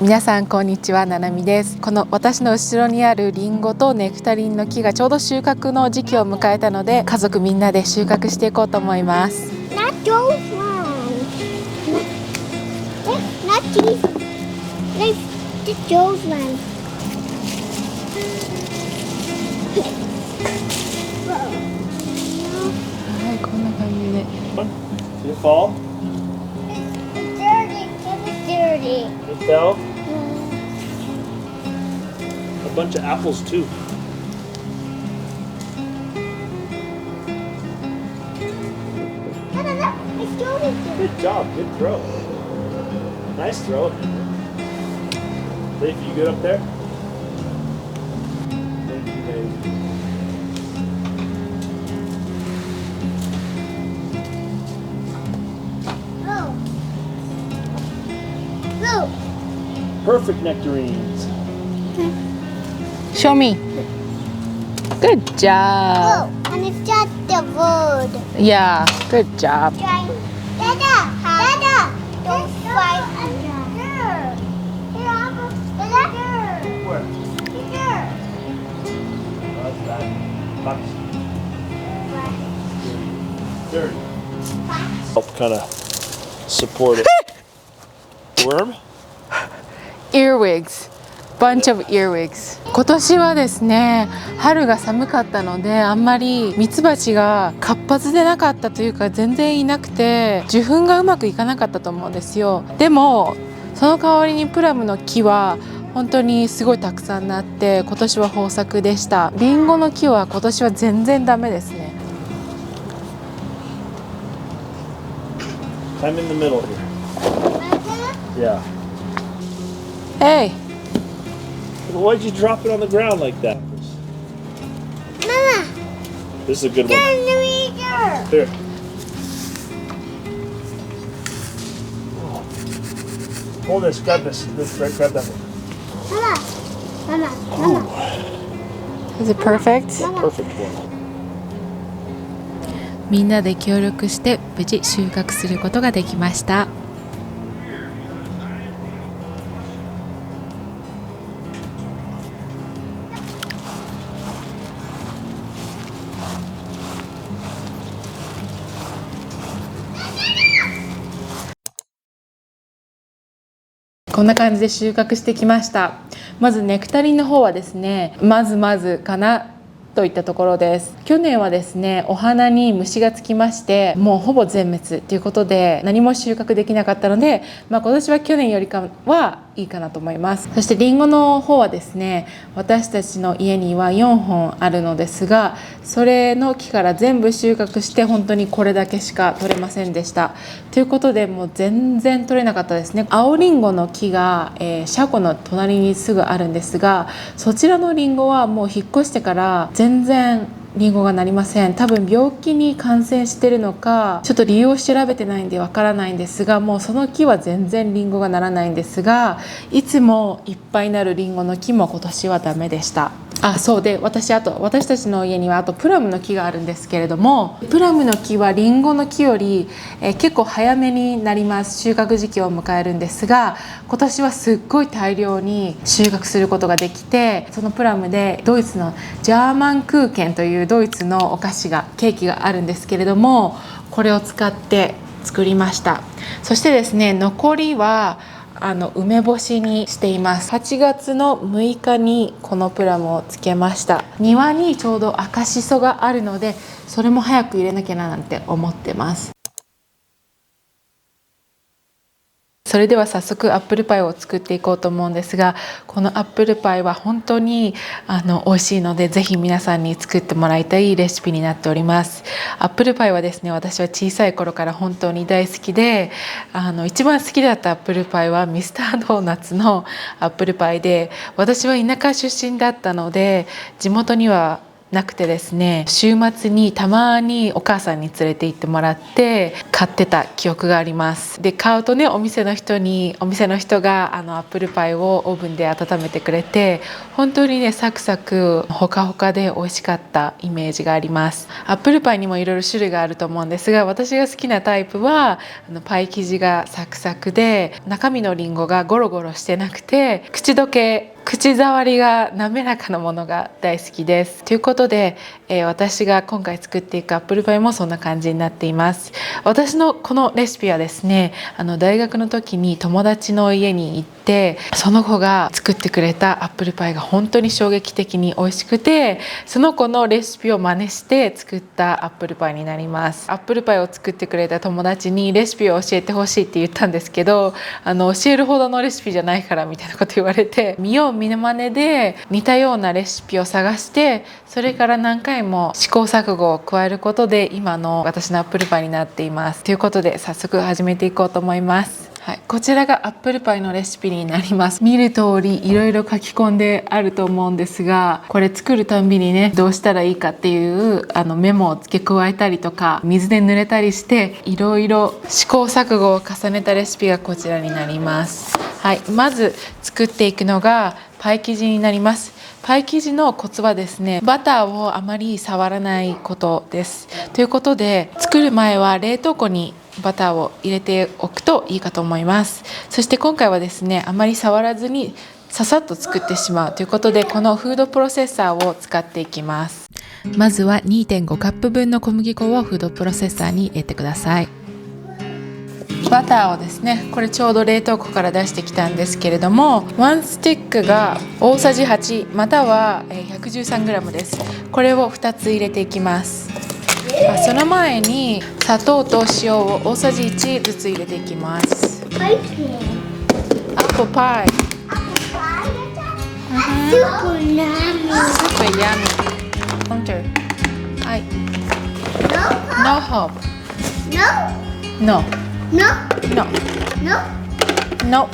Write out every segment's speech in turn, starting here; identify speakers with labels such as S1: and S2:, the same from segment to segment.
S1: 皆さんこんにちは、ななみです。この私の後ろにあるリンゴとネクタリンの木がちょうど収穫の時期を迎えたので、家族みんなで収穫していこうと思います。
S2: Not those ones. Not these. Those ones.
S1: はい、こんな感じで。
S3: Did it fall?
S2: It's dirty. It's dirty.
S3: It fell? A bunch of apples too.
S2: No, no, no. It's dirty.
S3: Good job, good throw. Nice throw. Leif, you good up there? Thank you, baby.
S2: Blue. Blue.
S3: Perfect nectarines.
S1: Show me. Good job.
S2: Blue. And it's just the wood.
S1: Yeah, good job.
S2: Dada. Dada. Don't fight. Here. Here, Uncle. Dada.
S3: Where?
S2: Here.
S3: Oh, that's bad. Box. Dirty. Help kind of support it. Worm?
S1: Earwigs. Bunch of earwigs. 今年はですね、春が寒かったのであんまりミツバチが活発でなかったというか全然いなくて、受粉がうまくいかなかったと思うんですよ。でもその代わりにプラムの木は本当にすごいたくさんなって、今年は豊作でした。リンゴの木は今年は全然ダメですね。
S3: I'm in the middle here. Yeah.
S1: Hey!
S3: Why'd you drop it on the ground like that?
S2: Mama.
S3: This is a good one.
S2: Turn the meter.
S3: Here. Hold this, grab this. Grab that one.
S2: Mama.
S1: Is it perfect?
S3: Perfect one.
S1: みんなで協力して無事収穫することができました。こんな感じで収穫してきました。まずネクタリンの方はですね、まずかなといったところです。去年はですね、お花に虫がつきまして、もうほぼ全滅ということで何も収穫できなかったので、今年は去年よりかはいいかなと思います。そしてリンゴの方はですね、私たちの家には4本あるのですが、それの木から全部収穫して本当にこれだけしか取れませんでした。ということでもう全然取れなかったですね。青リンゴの木が、車庫の隣にすぐあるんですが、そちらのリンゴはもう引っ越してから全然リンゴがなりません。多分病気に感染してるのか、ちょっと理由を調べてないんでわからないんですが、もうその木は全然リンゴがならないんですが、いつもいっぱいになるリンゴの木も今年はダメでした。そうで、私たちの家にはあとプラムの木があるんですけれども、プラムの木はリンゴの木より、結構早めになります。収穫時期を迎えるんですが、今年はすっごい大量に収穫することができて、そのプラムでドイツのジャーマンクーケンというドイツのケーキがあるんですけれども、これを使って作りました。そしてですね、残りは梅干しにしています。8月の6日にこのプラムをつけました。庭にちょうど赤しそがあるので、それも早く入れなきゃななんて思ってます。それでは早速アップルパイを作っていこうと思うんですが、このアップルパイは本当に美味しいので、ぜひ皆さんに作ってもらいたいレシピになっております。アップルパイはですね、私は小さい頃から本当に大好きで、一番好きだったアップルパイはミスタードーナツのアップルパイで、私は田舎出身だったので地元にはなくてですね、週末にたまにお母さんに連れて行ってもらって買ってた記憶があります。で買うとね、お店の人がアップルパイをオーブンで温めてくれて、本当にねサクサクほかほかで美味しかったイメージがあります。アップルパイにもいろいろ種類があると思うんですが、私が好きなタイプはパイ生地がサクサクで中身のリンゴがゴロゴロしてなくて、口触りが滑らかなものが大好きです。ということで、私が今回作っていくアップルパイもそんな感じになっています。私のこのレシピはですね、大学の時に友達の家に行って、その子が作ってくれたアップルパイが本当に衝撃的に美味しくて、その子のレシピを真似して作ったアップルパイになります。アップルパイを作ってくれた友達にレシピを教えてほしいって言ったんですけど、教えるほどのレシピじゃないからみたいなこと言われて、見よう見まねで似たようなレシピを探して、それから何回も試行錯誤を加えることで今の私のアップルパイになっています。ということで早速始めていこうと思います。はい、こちらがアップルパイのレシピになります。見る通りいろいろ書き込んであると思うんですが、これ作るたんびにねどうしたらいいかっていうメモを付け加えたりとか水で濡れたりしていろいろ試行錯誤を重ねたレシピがこちらになります。はい、まず作っていくのがパイ生地になります。パイ生地のコツはですね、バターをあまり触らないことです。ということで作る前は冷凍庫にバターを入れておくといいかと思います。そして今回はですね、あまり触らずにささっと作ってしまうということで、このフードプロセッサーを使っていきます。まずは 2.5 カップ分の小麦粉をフードプロセッサーに入れてください。バターをですね、これちょうど冷凍庫から出してきたんですけれども、1スティックが大さじ8または 113g です。これを2つ入れていきます。その前に砂糖と塩を大さじ1ずつ入れていきます。アップルパイ。
S2: スープラー
S1: スープヤミ。はい。No hope. No.
S2: No.
S1: No.
S2: No.
S1: No.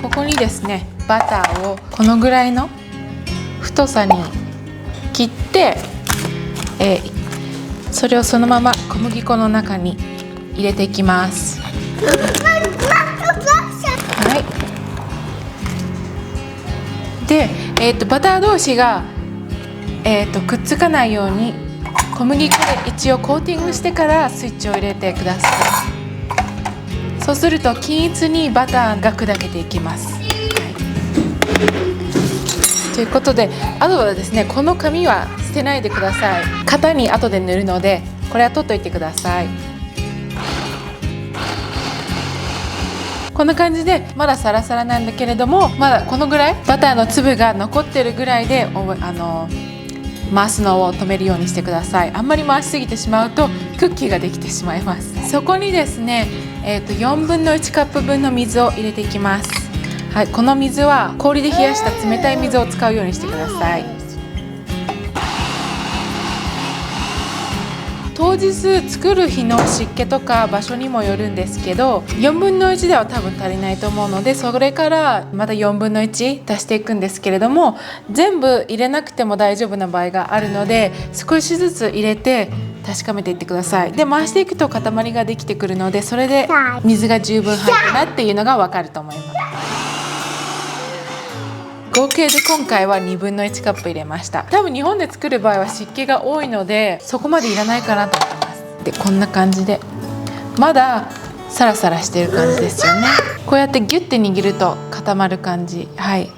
S1: ここにですね、バターをこのぐらいの太さに切って、それをそのまま小麦粉の中に入れていきます。はい。で、バター同士が、くっつかないように小麦粉で一応コーティングしてからスイッチを入れてください。そうすると均一にバターが砕けていきます。はい、ということで、あとはですね、この紙は捨てないでください。型に後で塗るのでこれは取っといてください。こんな感じでまだサラサラなんだけれども、まだこのぐらいバターの粒が残ってるぐらいで回すのを止めるようにしてください。あんまり回しすぎてしまうとクッキーができてしまいます。そこにですね、4分の1カップ分の水を入れていきます。はい、この水は氷で冷やした冷たい水を使うようにしてください。当日作る日の湿気とか場所にもよるんですけど、4分の1では多分足りないと思うので、それからまた4分の1足していくんですけれども、全部入れなくても大丈夫な場合があるので、少しずつ入れて確かめていってください。で回していくと塊ができてくるので、それで水が十分入ったなっていうのが分かると思います。合計で今回は2分の1カップ入れました。多分日本で作る場合は湿気が多いのでそこまでいらないかなと思います。でこんな感じでまだサラサラしてる感じですよね。こうやってギュッて握ると固まる感じ。はい、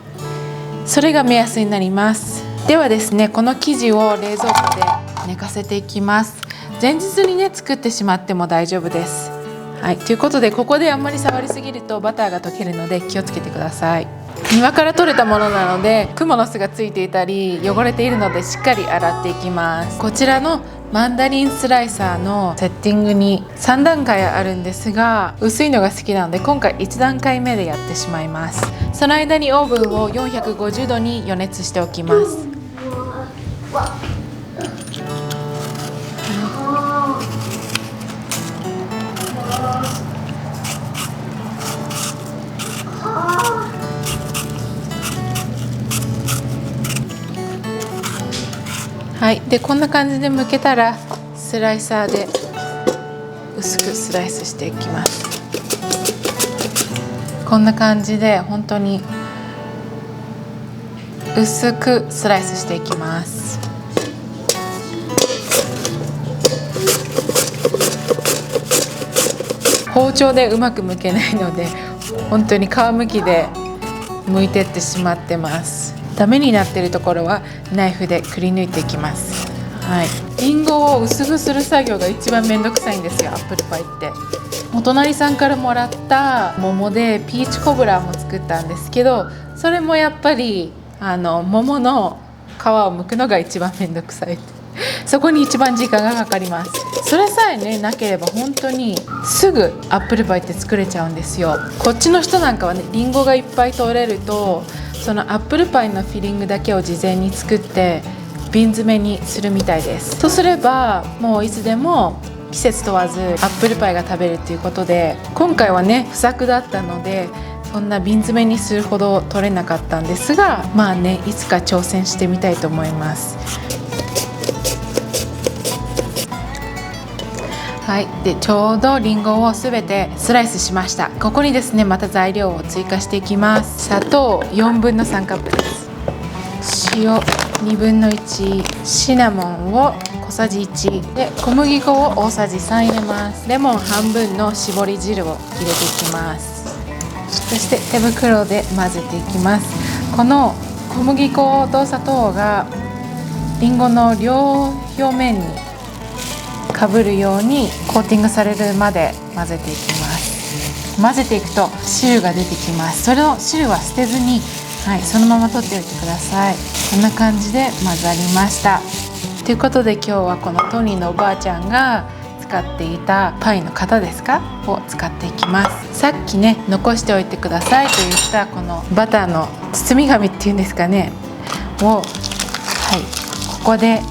S1: それが目安になります。ではですね、この生地を冷蔵庫で寝かせていきます。前日にね作ってしまっても大丈夫です。はい、ということでここであんまり触りすぎるとバターが溶けるので気をつけてください。庭から取れたものなのでクモの巣がついていたり汚れているのでしっかり洗っていきます。こちらのマンダリンスライサーのセッティングに3段階あるんですが、薄いのが好きなので今回1段階目でやってしまいます。その間にオーブンを450度に予熱しておきます。はい、でこんな感じで剥けたらスライサーで薄くスライスしていきます。こんな感じで本当に薄くスライスしていきます。包丁でうまく剥けないので本当に皮むきで剥いてってしまってます。ダメになっているところはナイフでくり抜いていきます。はい、リンゴを薄くする作業が一番めんどくさいんですよ、アップルパイって。お隣さんからもらった桃でピーチコブラも作ったんですけど、それもやっぱり桃の皮を剥くのが一番めんどくさい。そこに一番時間がかかります。それさえねなければ本当にすぐアップルパイって作れちゃうんですよ。こっちの人なんかはね、リンゴがいっぱい取れるとそのアップルパイのフィリングだけを事前に作って瓶詰めにするみたいです。そうすればもういつでも季節問わずアップルパイが食べるっていうことで、今回はね不作だったのでそんな瓶詰めにするほど取れなかったんですが、まあねいつか挑戦してみたいと思います。はい、でちょうどリンゴをすべてスライスしました。ここにですねまた材料を追加していきます。砂糖4分の3カップです。塩2分の1、シナモンを小さじ1で小麦粉を大さじ3入れます。レモン半分の絞り汁を入れていきます。そして手袋で混ぜていきます。この小麦粉と砂糖がリンゴの両表面にかぶるようにコーティングされるまで混ぜていきます。混ぜていくと汁が出てきます。その汁は捨てずに、はい、そのまま取っておいてください。こんな感じで混ざりました。ということで今日はこのトニーのおばあちゃんが使っていたパイの型ですかを使っていきます。さっきね残しておいてくださいと言ったこのバターの包み紙っていうんですかねを、はい、ここで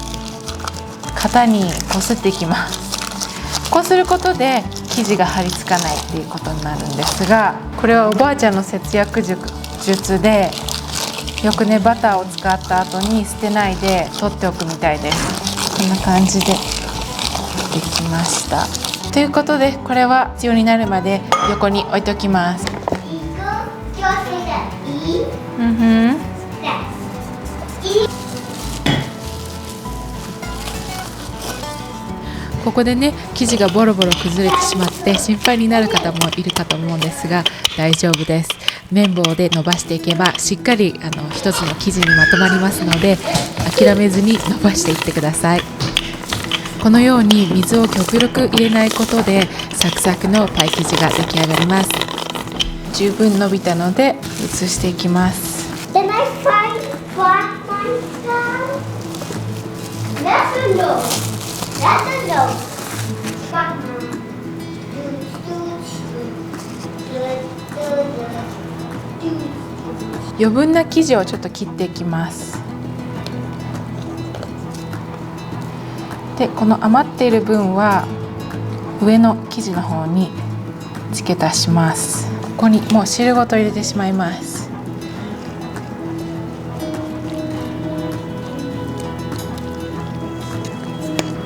S1: 型にこすっていきます。こうすることで生地が張り付かないっていうことになるんですが、これはおばあちゃんの節約術でよくねバターを使った後に捨てないで取っておくみたいです。こんな感じでできました。ということでこれは必要になるまで横に置いておきます。ここでね生地がボロボロ崩れてしまって心配になる方もいるかと思うんですが、大丈夫です。綿棒で伸ばしていけばしっかり一つの生地にまとまりますので、諦めずに伸ばしていってください。このように水を極力入れないことでサクサクのパイ生地が出来上がります。十分伸びたので移していきます。
S2: Then I find one myself. That's a no. That's a no. But
S1: 余分な生地をちょっと切っていきます。でこの余っている分は上の生地の方に付け足します。ここにもう汁ごと入れてしまいます。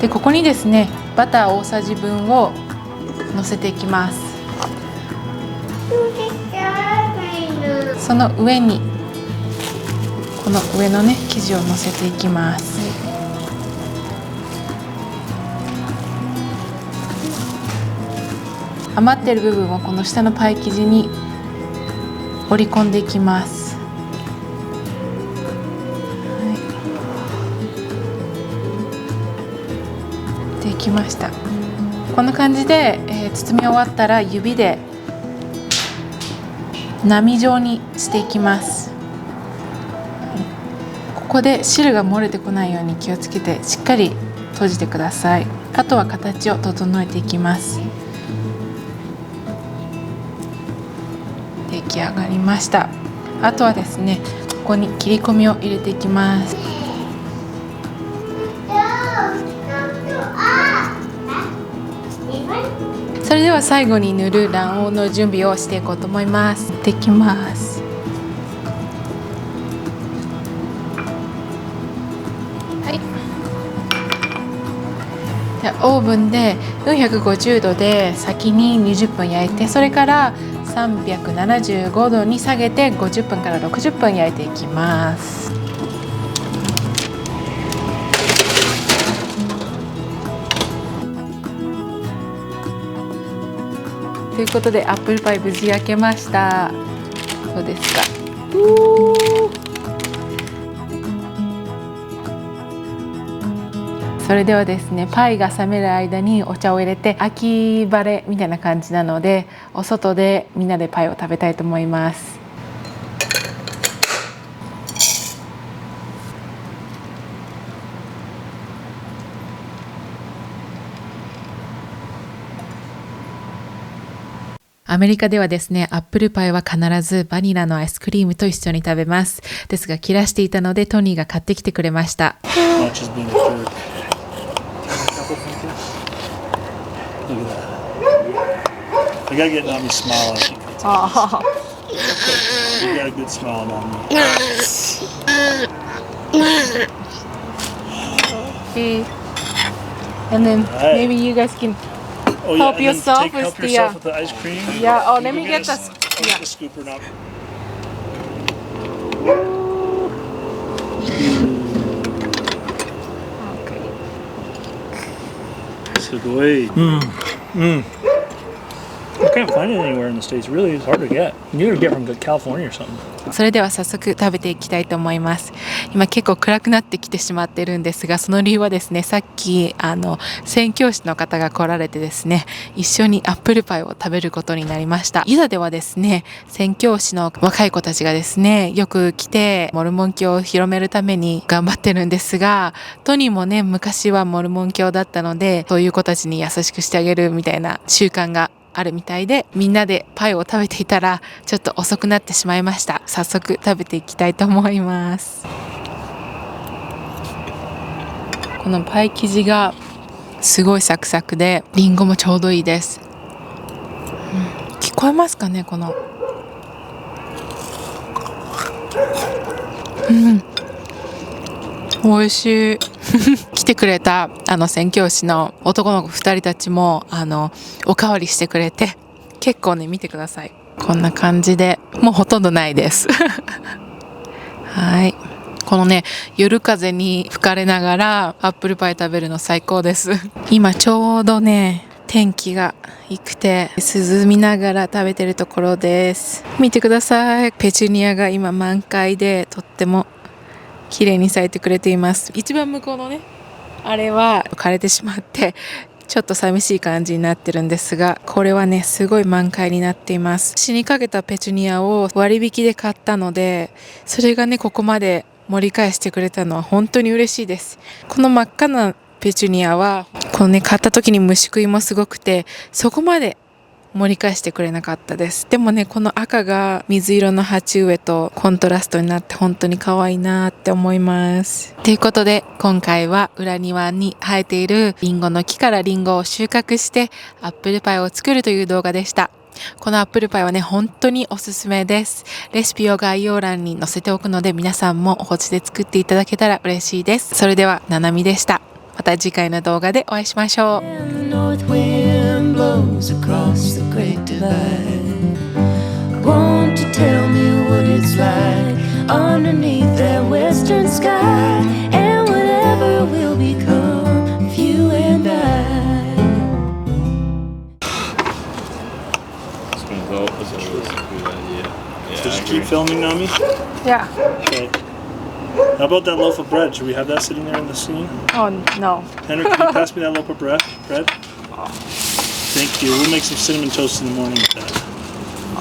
S1: でここにですねバター大さじ分をのせていきます。その上にこの上のね生地をのせていきます。余っている部分をこの下のパイ生地に折り込んでいきます。できました。こんな感じで、包み終わったら指で波状にしていきます。ここで汁が漏れてこないように気をつけてしっかり閉じてください。あとは形を整えていきます。出来上がりました。あとはですねここに切り込みを入れていきます。それでは最後に塗る卵黄の準備をしていこうと思います。できます。はい。でオーブンで450度で先に20分焼いて、それから375度に下げて50分から60分焼いていきます。ということでアップルパイ無事焼けました。どうですか？それではですね、パイが冷める間にお茶を入れて、秋晴れみたいな感じなので、お外でみんなでパイを食べたいと思います。アメリカではですね、アップルパイは必ずバニラのアイスクリームと一緒に食べます。ですが切らしていたのでトニーが買ってきてくれました。
S3: I gotta get Nami smile. You got a good smile, Nami.
S1: Okay. And then maybe you guys can help yourself with
S3: the ice cream.
S1: Yeah. Oh, let me get the
S3: scooper now. すごい。I can't find it anywhere in the States. Really, it's hard to get. You gotta get from California or something.
S1: それでは早速食べていきたいと思います。今結構暗くなってきてしまってるんですが、その理由はですね、さっき宣教師の方が来られてですね、一緒にアップルパイを食べることになりました。ユダではですね、宣教師の若い子たちがですね、よく来てモルモン教を広めるために頑張ってるんですが、トニーもね、昔はモルモン教だったので、そういう子たちに優しくしてあげるみたいな習慣があるみたいで、みんなでパイを食べていたらちょっと遅くなってしまいました。早速食べていきたいと思います。このパイ生地がすごいサクサクで、リンゴもちょうどいいです。聞こえますかね、この美味しい来てくれた宣教師の男の子2人たちもおかわりしてくれて、結構ね、見てください、こんな感じでもうほとんどないですはい、このね、夜風に吹かれながらアップルパイ食べるの最高です今ちょうどね、天気が良くて涼みながら食べてるところです。見てください、ペチュニアが今満開でとっても綺麗に咲いてくれています。一番向こうのね、あれは枯れてしまってちょっと寂しい感じになってるんですが、これはね、すごい満開になっています。死にかけたペチュニアを割引で買ったので、それがね、ここまで盛り返してくれたのは本当に嬉しいです。この真っ赤なペチュニアはこのね、買った時に虫食いもすごくて、そこまで盛り返してくれなかったです。でもね、この赤が水色の鉢植えとコントラストになって本当に可愛いなって思います。ということで、今回は裏庭に生えているリンゴの木からリンゴを収穫してアップルパイを作るという動画でした。このアップルパイはね、本当におすすめです。レシピを概要欄に載せておくので、皆さんもお家で作っていただけたら嬉しいです。それでは、ななみでした。また次回の動画でお会いしましょ
S3: Did you keep filming, Nami?
S1: Yeah.
S3: Okay. How about that loaf of bread? Should we have that sitting there in the scene?
S1: Oh, no.
S3: Henry, can you pass me that loaf of bread? Thank you. We'll make some cinnamon toast in the morning with that.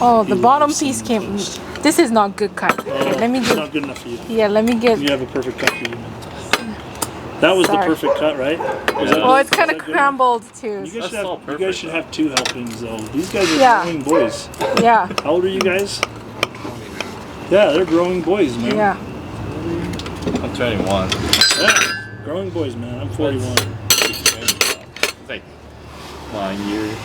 S1: Oh, the bottom piece came. This is not good cut. Okay, let me
S3: It's
S1: get.
S3: not good enough for you.
S1: Yeah, let me get.
S3: You have a perfect cut for you. That was
S1: Sorry.
S3: the perfect cut, right?
S1: Oh, it's kind of crumbled too.
S3: You guys should have 2 helpings though. These guys are growing boys.
S1: Yeah.
S3: How old are you guys? Yeah, they're growing boys, man.
S1: Yeah.
S4: I'm 21.
S3: Yeah, growing boys, man. I'm 41.
S4: It's like 9 years.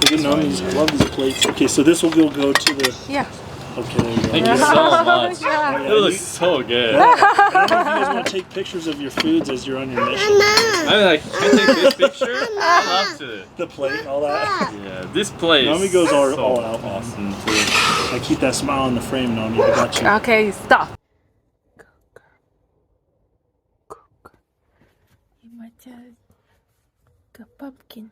S3: Look at Nami's. I love these plates. Okay, so this will go to the.
S1: Yeah.
S3: Okay, there you go.
S4: Thank you so much.
S1: Yeah.
S4: It looks so good.
S3: I don't know if you guys want to take pictures of your foods as you're on your mission.
S4: I mean, like, can I take this picture? I love to.
S3: The plate, all that.
S4: Yeah, this place.
S3: Nami goes all
S4: so
S3: out, man.
S4: awesome too.
S3: I keep that smile in the frame, Nami. I got you.
S1: Okay, stop. 今じゃあパンプキン